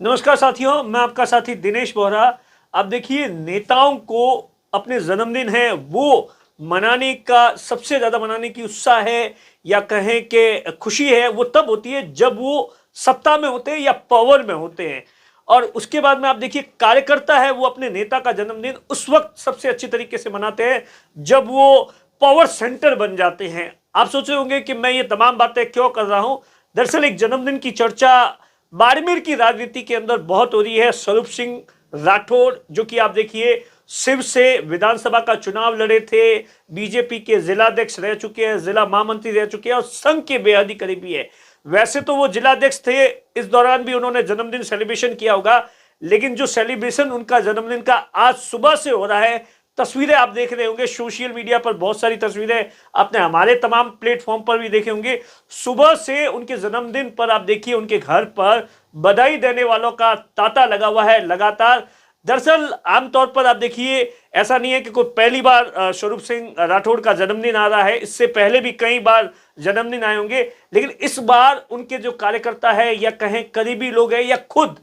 नमस्कार साथियों, मैं आपका साथी दिनेश बोहरा। अब देखिए, नेताओं को अपने जन्मदिन है वो मनाने का सबसे ज्यादा मनाने की उत्साह है या कहें कि खुशी है, वो तब होती है जब वो सत्ता में होते हैं या पावर में होते हैं। और उसके बाद में आप देखिए, कार्यकर्ता है वो अपने नेता का जन्मदिन उस वक्त सबसे अच्छी तरीके से मनाते हैं जब वो पावर सेंटर बन जाते हैं। आप सोच रहे होंगे कि मैं ये तमाम बातें क्यों कर रहा हूं। दरअसल एक जन्मदिन की चर्चा बाड़मेर की राजनीति के अंदर बहुत हो रही है। स्वरूप सिंह राठौड़, जो कि आप देखिए शिव से विधानसभा का चुनाव लड़े थे, बीजेपी के जिलाध्यक्ष रह चुके हैं, जिला महामंत्री रह चुके हैं और संघ के बेहद ही करीबी है। वैसे तो वो जिलाध्यक्ष थे, इस दौरान भी उन्होंने जन्मदिन सेलिब्रेशन किया होगा, लेकिन जो सेलिब्रेशन उनका जन्मदिन का आज सुबह से हो रहा है, तस्वीरें आप देख रहे होंगे सोशल मीडिया पर, बहुत सारी तस्वीरें आपने हमारे तमाम प्लेटफॉर्म पर भी देखे होंगे। सुबह से उनके जन्मदिन पर आप देखिए उनके घर पर बधाई देने वालों का तांता लगा हुआ है लगातार। दरअसल आमतौर पर आप देखिए, ऐसा नहीं है कि कोई पहली बार स्वरूप सिंह राठौड़ का जन्मदिन आ रहा है, इससे पहले भी कई बार जन्मदिन आए होंगे, लेकिन इस बार उनके जो कार्यकर्ता है या कहें करीबी लोग हैं या खुद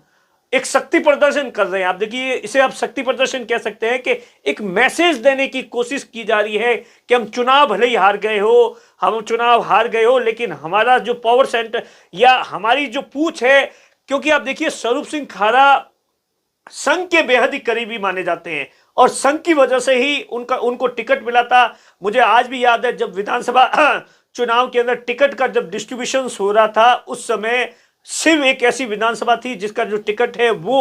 एक शक्ति प्रदर्शन कर रहे हैं। आप देखिए, इसे आप शक्ति प्रदर्शन कह सकते हैं कि एक मैसेज देने की कोशिश की जा रही है कि हम चुनाव भले ही हार गए हो, हम चुनाव हार गए हो, लेकिन हमारा जो पावर सेंटर या हमारी जो पूछ है, क्योंकि आप देखिए स्वरूप सिंह खारा संघ के बेहद ही करीबी माने जाते हैं और संघ की वजह से ही उनको टिकट मिला था। मुझे आज भी याद है जब विधानसभा चुनाव के अंदर टिकट का जब डिस्ट्रीब्यूशन हो रहा था, उस समय सिर्फ एक ऐसी विधानसभा थी जिसका जो टिकट है वो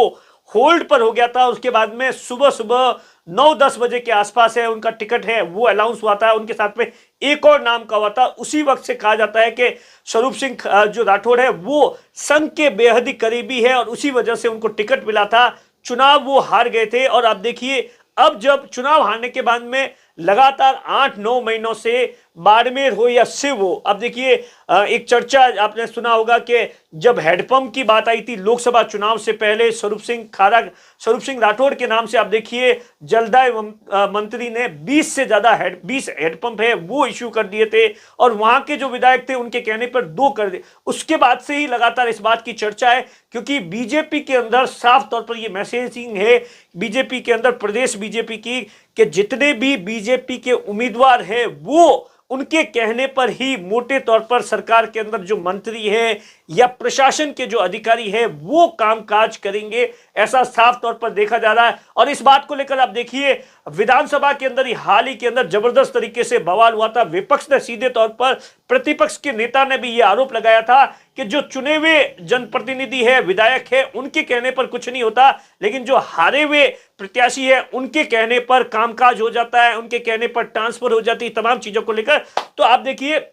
होल्ड पर हो गया था। उसके बाद में सुबह सुबह 9-10 बजे के आसपास है उनका टिकट है वो अनाउंस हुआ था, उनके साथ में एक और नाम का हुआ था। उसी वक्त से कहा जाता है कि स्वरूप सिंह जो राठौड़ है वो संघ के बेहद ही करीबी है और उसी वजह से उनको टिकट मिला था। चुनाव वो हार गए थे और आप देखिए, अब जब चुनाव हारने के बाद में लगातार 8-9 महीनों से बाड़मेर हो या शिव हो, अब देखिए एक चर्चा आपने सुना होगा कि जब हेडपंप की बात आई थी लोकसभा चुनाव से पहले, स्वरूप सिंह राठौड़ के नाम से आप देखिए जलदाय मंत्री ने 20 से ज्यादा 20 हेडपंप है वो इश्यू कर दिए थे और वहां के जो विधायक थे उनके कहने पर 2 कर दिए। उसके बाद से ही लगातार इस बात की चर्चा है, क्योंकि बीजेपी के अंदर साफ तौर पर यह मैसेजिंग है, बीजेपी के अंदर प्रदेश बीजेपी की, कि जितने भी बीजेपी के उम्मीदवार हैं वो उनके कहने पर ही मोटे तौर पर सरकार के अंदर जो मंत्री है या प्रशासन के जो अधिकारी है वो कामकाज करेंगे, ऐसा साफ तौर पर देखा जा रहा है। और इस बात को लेकर आप देखिए, विधानसभा के अंदर हाल ही के अंदर जबरदस्त तरीके से बवाल हुआ था। विपक्ष ने सीधे तौर पर, प्रतिपक्ष के नेता ने भी यह आरोप लगाया था कि जो चुने हुए जनप्रतिनिधि है, विधायक है, उनके कहने पर कुछ नहीं होता, लेकिन जो हारे हुए प्रत्याशी है उनके कहने पर कामकाज हो जाता है, उनके कहने पर ट्रांसफर हो जाती है, तमाम चीजों को लेकर। तो आप देखिए,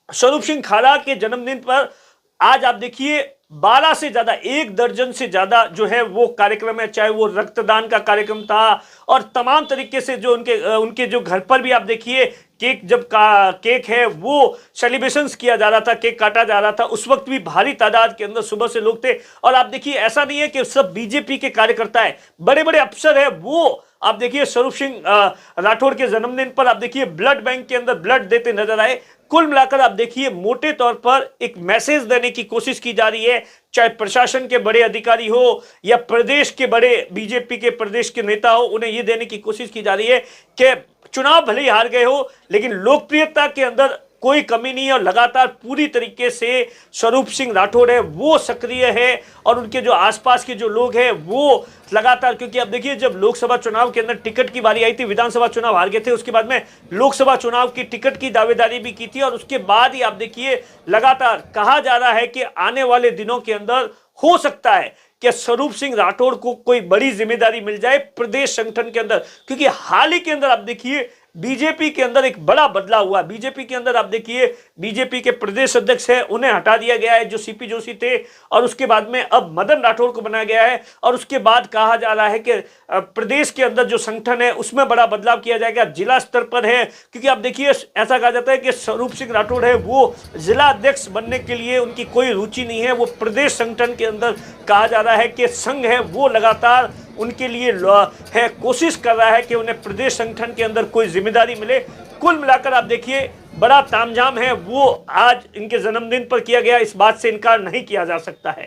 स्वरूप सिंह खारा के जन्मदिन पर आज आप देखिए 12 से ज्यादा, 1 दर्जन से ज्यादा जो है वो कार्यक्रम है, चाहे वो रक्तदान का कार्यक्रम था और तमाम तरीके से जो उनके जो घर पर भी आप देखिए केक है वो सेलिब्रेशंस किया जा रहा था, केक काटा जा रहा था, उस वक्त भी भारी तादाद के अंदर सुबह से लोग थे। और आप देखिए, ऐसा नहीं है कि सब बीजेपी के कार्यकर्ता है, बड़े बड़े अफसर है वो आप देखिए स्वरूप सिंह राठौड़ के जन्मदिन पर आप देखिए ब्लड बैंक के अंदर ब्लड देते नजर आए। कुल मिलाकर आप देखिए, मोटे तौर पर एक मैसेज देने की कोशिश की जा रही है, चाहे प्रशासन के बड़े अधिकारी हो या प्रदेश के बड़े बीजेपी के प्रदेश के नेता हो, उन्हें यह देने की कोशिश की जा रही है कि चुनाव भले ही हार गए हो लेकिन लोकप्रियता के अंदर कोई कमी नहीं है और लगातार पूरी तरीके से स्वरूप सिंह राठौड़ है वो सक्रिय है और उनके जो आसपास के जो लोग हैं वो लगातार, क्योंकि अब देखिए जब लोकसभा चुनाव के अंदर टिकट की बारी आई थी, विधानसभा चुनाव हार गए थे, उसके बाद में लोकसभा चुनाव की टिकट की दावेदारी भी की थी और उसके बाद ही आप देखिए लगातार कहा जा रहा है कि आने वाले दिनों के अंदर हो सकता है कि स्वरूप सिंह राठौड़ को कोई बड़ी जिम्मेदारी मिल जाए प्रदेश संगठन के अंदर, क्योंकि हाल ही के अंदर आप देखिए बीजेपी के अंदर एक बड़ा बदलाव हुआ। बीजेपी के अंदर आप देखिए, बीजेपी के प्रदेश अध्यक्ष है उन्हें हटा दिया गया है जो सीपी जोशी थे और उसके बाद में अब मदन राठौड़ को बनाया गया है और उसके बाद कहा जा रहा है कि प्रदेश के अंदर जो संगठन है उसमें बड़ा बदलाव किया जाएगा, जिला स्तर पर है। क्योंकि आप देखिए, ऐसा कहा जाता है कि स्वरूप सिंह राठौड़ है वो जिला अध्यक्ष बनने के लिए उनकी कोई रुचि नहीं है, वो प्रदेश संगठन के अंदर कहा जा रहा है कि संघ है वो लगातार उनके लिए है कोशिश कर रहा है कि उन्हें प्रदेश संगठन के अंदर कोई जिम्मेदारी मिले। कुल मिलाकर आप देखिए, बड़ा तामझाम है वो आज इनके जन्मदिन पर किया गया, इस बात से इनकार नहीं किया जा सकता है।